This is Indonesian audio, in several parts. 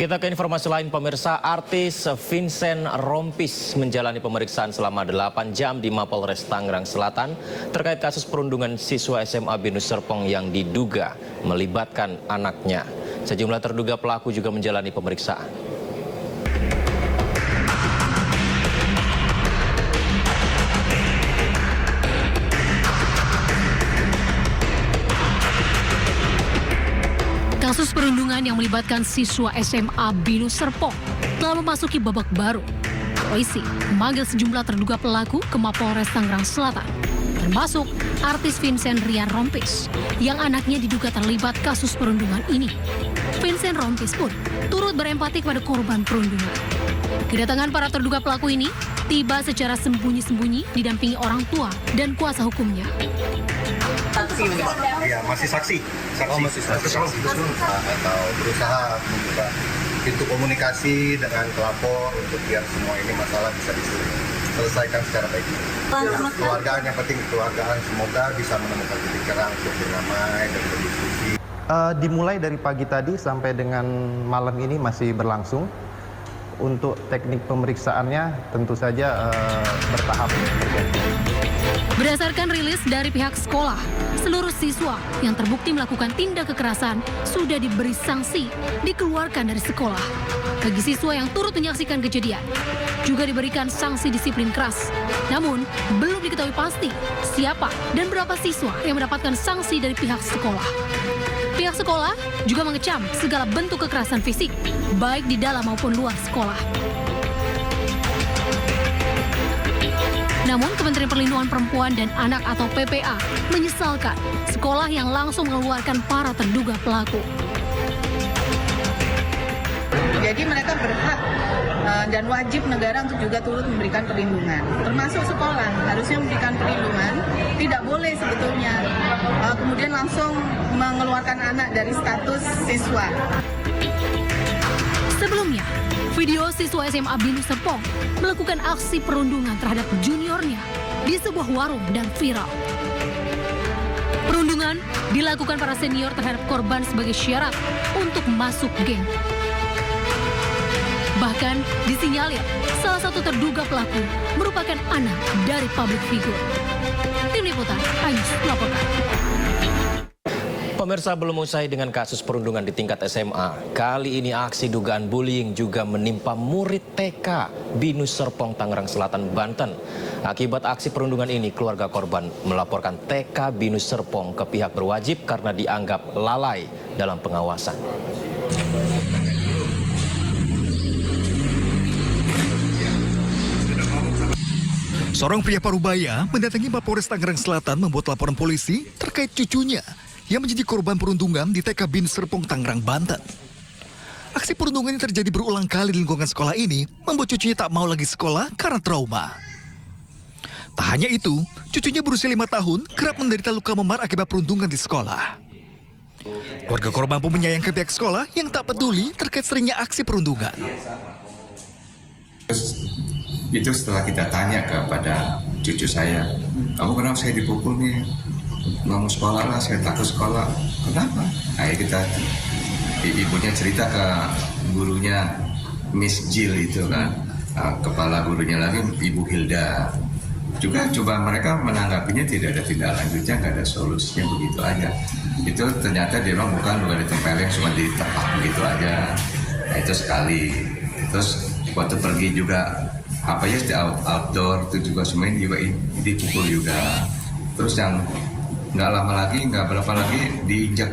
Kita ke informasi lain, pemirsa. Artis Vincent Rompis menjalani pemeriksaan selama 8 jam di Mapolres Tangerang Selatan terkait kasus perundungan siswa SMA Binus Serpong yang diduga melibatkan anaknya. Sejumlah terduga pelaku juga menjalani pemeriksaan. Kasus perundungan yang melibatkan siswa SMA Binus Serpong telah memasuki babak baru. Polisi memanggil sejumlah terduga pelaku ke Mapolres Tangerang Selatan, termasuk artis Vincent Rian Rompis yang anaknya diduga terlibat kasus perundungan ini. Vincent Rompis pun turut berempati kepada korban perundungan. Kedatangan para terduga pelaku ini tiba secara sembunyi-sembunyi didampingi orang tua dan kuasa hukumnya. Saksi ya, masih saksi. Masih saksi. Atau berusaha membuka pintu komunikasi dengan pelapor untuk biar semua ini masalah bisa diselesaikan secara baik. Keluargaan yang penting, keluargaan semoga bisa menemukan titik terang untuk berdamai dan berdiskusi. Dimulai dari pagi tadi sampai dengan malam ini masih berlangsung. Untuk teknik pemeriksaannya tentu saja bertahap. Berdasarkan rilis dari pihak sekolah, seluruh siswa yang terbukti melakukan tindak kekerasan sudah diberi sanksi dikeluarkan dari sekolah. Bagi siswa yang turut menyaksikan kejadian, juga diberikan sanksi disiplin keras. Namun, belum diketahui pasti siapa dan berapa siswa yang mendapatkan sanksi dari pihak sekolah. Pihak sekolah juga mengecam segala bentuk kekerasan fisik, baik di dalam maupun luar sekolah. Namun, Kementerian Perlindungan Perempuan dan Anak atau PPA menyesalkan sekolah yang langsung mengeluarkan para terduga pelaku. Jadi mereka berhak dan wajib negara untuk juga turut memberikan perlindungan. Termasuk sekolah harusnya memberikan perlindungan, tidak boleh sebetulnya kemudian langsung mengeluarkan anak dari status siswa. Sebelumnya, video siswa SMA Binus Serpong melakukan aksi perundungan terhadap juniornya di sebuah warung dan viral. Perundungan dilakukan para senior terhadap korban sebagai syarat untuk masuk geng. Bahkan disinyalir salah satu terduga pelaku merupakan anak dari public figure. Tim Liputan, Ayus melaporkan. Pemirsa, belum usai dengan kasus perundungan di tingkat SMA. Kali ini aksi dugaan bullying juga menimpa murid TK Binus Serpong, Tangerang Selatan, Banten. Akibat aksi perundungan ini, keluarga korban melaporkan TK Binus Serpong ke pihak berwajib karena dianggap lalai dalam pengawasan. Seorang pria Parubaya mendatangi Mapolres Tangerang Selatan membuat laporan polisi terkait cucunya yang menjadi korban perundungan di TK Binus Serpong, Tangerang, Banten. Aksi perundungan yang terjadi berulang kali di lingkungan sekolah ini membuat cucunya tak mau lagi sekolah karena trauma. Tak hanya itu, cucunya berusia 5 tahun kerap menderita luka memar akibat perundungan di sekolah. Keluarga korban pun menyayangkan pihak sekolah yang tak peduli terkait seringnya aksi perundungan. Itu setelah kita tanya kepada cucu saya, kamu kenapa saya dipukul nih? Nggak mau sekolah lah, saya takut sekolah. Kenapa? Ayo kita, ibunya cerita ke gurunya Miss Jill itu kan, kepala gurunya lagi Ibu Hilda. Juga coba mereka menanggapinya tidak ada tindak lanjutnya, nggak ada solusinya, begitu aja. Itu ternyata dia bilang bukan ditempelin, cuma ditepak begitu aja. Nah, itu sekali. Terus waktu pergi juga apa ya di outdoor itu juga semuanya juga dipukul juga. Terus yang nggak lama lagi, nggak berapa lagi diinjak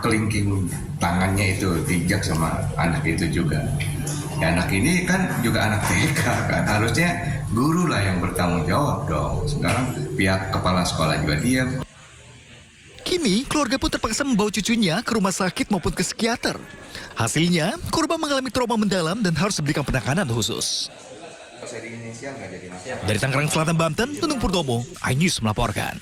kelingking tangannya itu, diinjak sama anak itu juga. Ya, anak ini kan juga anak TK kan, harusnya guru lah yang bertanggung jawab dong. Sekarang pihak kepala sekolah juga diam. Kini, keluarga pun terpaksa membawa cucunya ke rumah sakit maupun ke psikiater. Hasilnya, korban mengalami trauma mendalam dan harus diberikan penanganan khusus. Dari Tangerang Selatan, Banten, Nunung Purnomo, iNews melaporkan.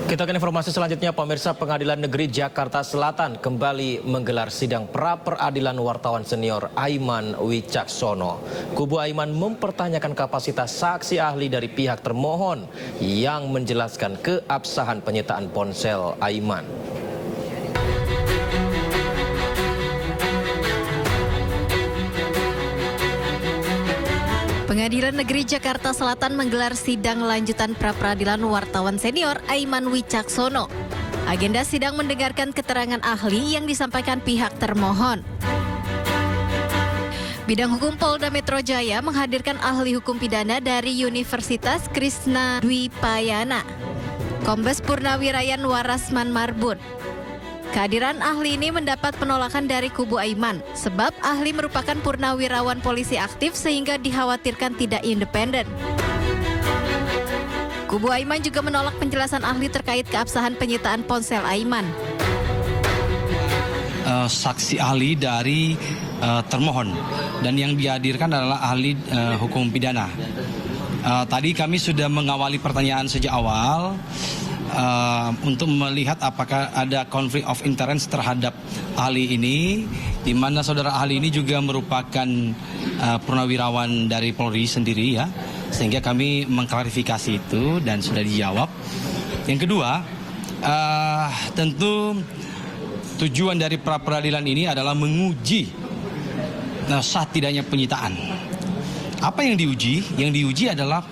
Kita ke informasi selanjutnya, pemirsa. Pengadilan Negeri Jakarta Selatan kembali menggelar sidang pra-peradilan wartawan senior Aiman Wicaksono. Kubu Aiman mempertanyakan kapasitas saksi ahli dari pihak termohon yang menjelaskan keabsahan penyitaan ponsel Aiman. Pengadilan Negeri Jakarta Selatan menggelar sidang lanjutan pra-peradilan wartawan senior Aiman Wicaksono. Agenda sidang mendengarkan keterangan ahli yang disampaikan pihak termohon. Bidang Hukum Polda Metro Jaya menghadirkan ahli hukum pidana dari Universitas Krishna Dwipayana, Kombes Purnawirayan Warasman Marbun. Kehadiran ahli ini mendapat penolakan dari kubu Aiman, sebab ahli merupakan purnawirawan polisi aktif sehingga dikhawatirkan tidak independen. Kubu Aiman juga menolak penjelasan ahli terkait keabsahan penyitaan ponsel Aiman. Saksi ahli dari termohon dan yang dihadirkan adalah ahli hukum pidana. Tadi kami sudah mengawali pertanyaan sejak awal untuk melihat apakah ada konflik of interest terhadap ahli ini, di mana saudara ahli ini juga merupakan purnawirawan dari Polri sendiri ya, sehingga kami mengklarifikasi itu dan sudah dijawab. Yang kedua, tentu tujuan dari pra-peradilan ini adalah menguji sah tidaknya penyitaan. Apa yang diuji? Yang diuji adalah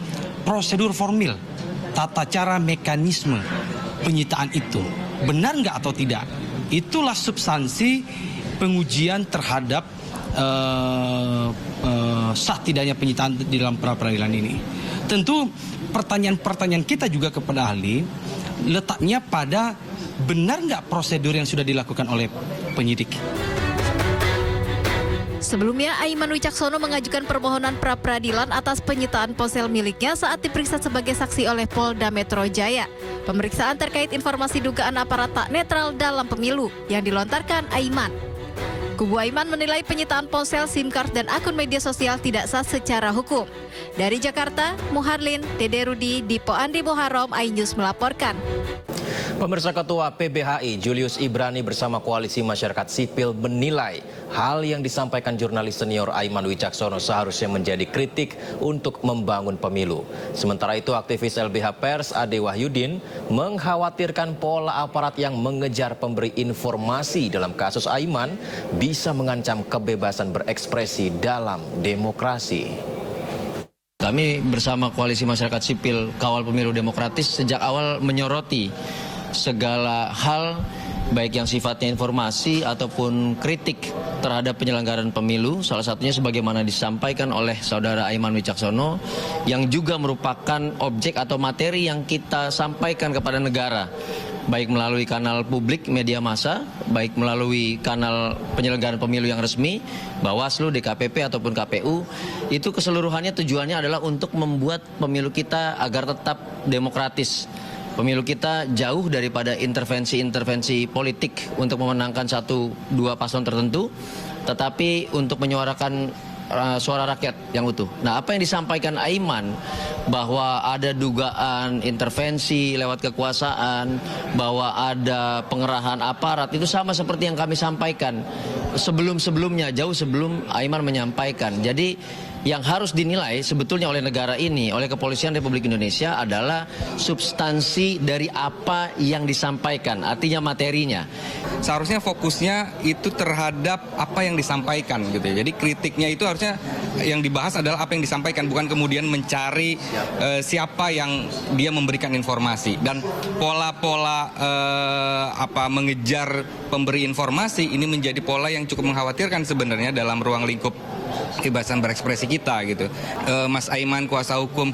prosedur formil, tata cara mekanisme penyitaan itu. Benar nggak atau tidak? Itulah substansi pengujian terhadap sah tidaknya penyitaan di dalam pra-peradilan ini. Tentu pertanyaan-pertanyaan kita juga kepada ahli letaknya pada benar nggak prosedur yang sudah dilakukan oleh penyidik. Sebelumnya, Aiman Wicaksono mengajukan permohonan pra-peradilan atas penyitaan ponsel miliknya saat diperiksa sebagai saksi oleh Polda Metro Jaya. Pemeriksaan terkait informasi dugaan aparat tak netral dalam pemilu yang dilontarkan Aiman. Kubu Aiman menilai penyitaan ponsel, SIM card, dan akun media sosial tidak sah secara hukum. Dari Jakarta, Muharlin, Dede Rudi, Dipo Andi Muharram, iNews melaporkan. Pemirsa, Ketua PBHI Julius Ibrani bersama Koalisi Masyarakat Sipil menilai hal yang disampaikan jurnalis senior Aiman Wicaksono seharusnya menjadi kritik untuk membangun pemilu. Sementara itu, aktivis LBH Pers Ade Wahyudin mengkhawatirkan pola aparat yang mengejar pemberi informasi dalam kasus Aiman bisa mengancam kebebasan berekspresi dalam demokrasi. Kami bersama Koalisi Masyarakat Sipil Kawal Pemilu Demokratis sejak awal menyoroti segala hal baik yang sifatnya informasi ataupun kritik terhadap penyelenggaraan pemilu, salah satunya sebagaimana disampaikan oleh saudara Aiman Wicaksono yang juga merupakan objek atau materi yang kita sampaikan kepada negara, baik melalui kanal publik media massa, baik melalui kanal penyelenggaraan pemilu yang resmi, Bawaslu, DKPP ataupun KPU. Itu keseluruhannya tujuannya adalah untuk membuat pemilu kita agar tetap demokratis. Pemilu kita jauh daripada intervensi-intervensi politik untuk memenangkan 1-2 paslon tertentu, tetapi untuk menyuarakan suara rakyat yang utuh. Nah, apa yang disampaikan Aiman bahwa ada dugaan intervensi lewat kekuasaan, bahwa ada pengerahan aparat, itu sama seperti yang kami sampaikan sebelum-sebelumnya, jauh sebelum Aiman menyampaikan. Jadi yang harus dinilai sebetulnya oleh negara ini, oleh Kepolisian Republik Indonesia adalah substansi dari apa yang disampaikan, artinya materinya. Seharusnya fokusnya itu terhadap apa yang disampaikan gitu ya. Jadi kritiknya itu harusnya yang dibahas adalah apa yang disampaikan, bukan kemudian mencari siapa yang dia memberikan informasi. Dan pola-pola mengejar pemberi informasi ini menjadi pola yang cukup mengkhawatirkan sebenarnya dalam ruang lingkup kebebasan berekspresi kita gitu. Mas Aiman kuasa hukum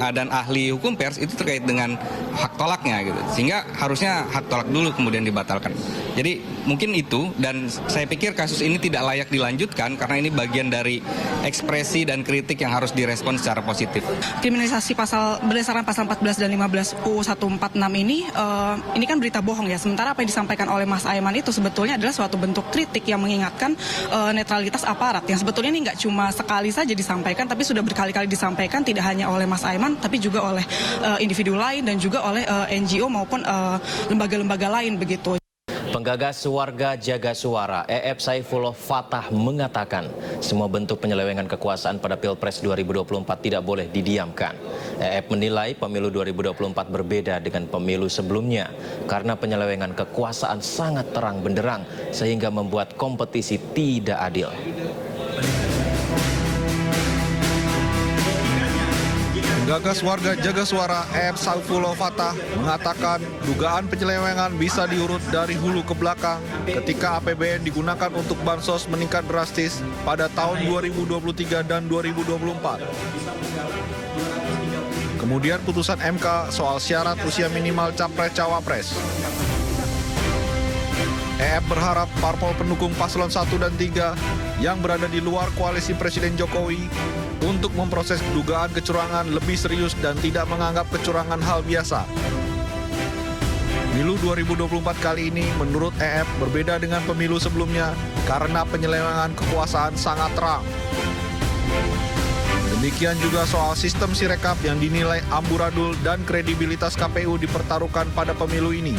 dan ahli hukum pers itu terkait dengan hak tolaknya gitu. Sehingga harusnya hak tolak dulu kemudian dibatalkan. Jadi mungkin itu, dan saya pikir kasus ini tidak layak dilanjutkan karena ini bagian dari ekspresi dan kritik yang harus direspon secara positif. Kriminalisasi berdasarkan pasal 14 dan 15 UU 146 ini kan berita bohong ya. Sementara apa yang disampaikan oleh Mas Aiman itu sebetulnya adalah suatu bentuk kritik yang mengingatkan netralitas aparat yang sebetulnya ini nggak cuma sekali saja disampaikan, tapi sudah berkali-kali disampaikan tidak hanya oleh Mas Aiman, tapi juga oleh individu lain dan juga oleh NGO maupun lembaga-lembaga lain begitu. Penggagas Warga Jaga Suara, EF Saifullah Fatah mengatakan semua bentuk penyelewengan kekuasaan pada Pilpres 2024 tidak boleh didiamkan. EF menilai pemilu 2024 berbeda dengan pemilu sebelumnya karena penyelewengan kekuasaan sangat terang benderang sehingga membuat kompetisi tidak adil. Penggagas warga Jaga Suara EF Saifullah Fatah mengatakan dugaan penyelewengan bisa diurut dari hulu ke belakang ketika APBN digunakan untuk bansos meningkat drastis pada tahun 2023 dan 2024. Kemudian putusan MK soal syarat usia minimal Capres-Cawapres. EF berharap parpol pendukung paslon 1 dan 3 yang berada di luar koalisi Presiden Jokowi untuk memproses dugaan kecurangan lebih serius dan tidak menganggap kecurangan hal biasa. Pemilu 2024 kali ini menurut EF berbeda dengan pemilu sebelumnya karena penyelewengan kekuasaan sangat terang. Demikian juga soal sistem Sirekap yang dinilai amburadul dan kredibilitas KPU dipertaruhkan pada pemilu ini.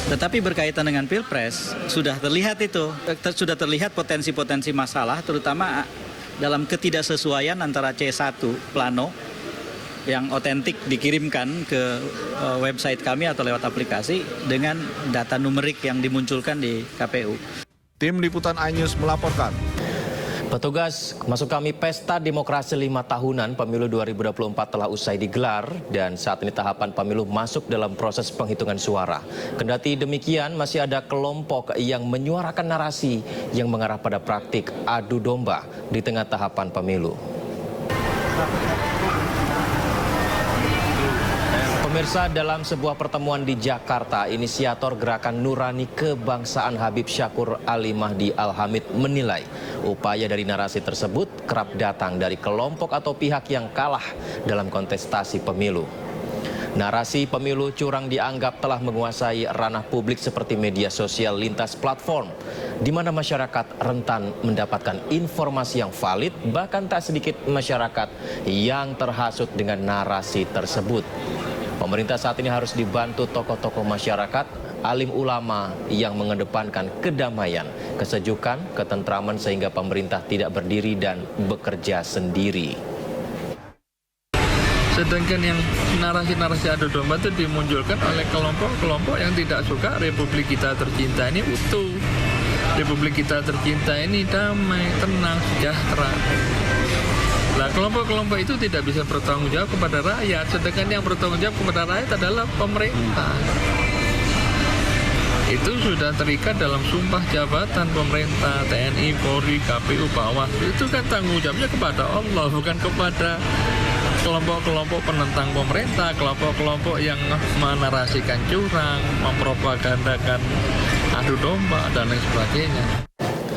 Tetapi berkaitan dengan Pilpres, sudah terlihat potensi-potensi masalah, terutama dalam ketidaksesuaian antara C1 plano yang otentik dikirimkan ke website kami atau lewat aplikasi dengan data numerik yang dimunculkan di KPU. Tim Liputan iNews melaporkan. Petugas, maksud kami pesta demokrasi 5 tahunan pemilu 2024 telah usai digelar dan saat ini tahapan pemilu masuk dalam proses penghitungan suara. Kendati demikian masih ada kelompok yang menyuarakan narasi yang mengarah pada praktik adu domba di tengah tahapan pemilu. Pemirsa, dalam sebuah pertemuan di Jakarta, inisiator gerakan Nurani Kebangsaan Habib Syakur Ali Mahdi Al-Hamid menilai upaya dari narasi tersebut kerap datang dari kelompok atau pihak yang kalah dalam kontestasi pemilu. Narasi pemilu curang dianggap telah menguasai ranah publik seperti media sosial lintas platform, di mana masyarakat rentan mendapatkan informasi yang valid, bahkan tak sedikit masyarakat yang terhasut dengan narasi tersebut. Pemerintah saat ini harus dibantu tokoh-tokoh masyarakat, alim ulama yang mengedepankan kedamaian, kesejukan, ketentraman sehingga pemerintah tidak berdiri dan bekerja sendiri. Sedangkan yang narasi-narasi adu domba itu dimunculkan oleh kelompok-kelompok yang tidak suka Republik kita tercinta ini utuh. Republik kita tercinta ini damai, tenang, sejahtera. Nah, kelompok-kelompok itu tidak bisa bertanggung jawab kepada rakyat, sedangkan yang bertanggung jawab kepada rakyat adalah pemerintah. Itu sudah terikat dalam sumpah jabatan pemerintah, TNI, Polri, KPU, Bawaslu. Itu kan tanggung jawabnya kepada Allah, bukan kepada kelompok-kelompok penentang pemerintah, kelompok-kelompok yang menarasikan curang, mempropagandakan adu domba, dan lain sebagainya.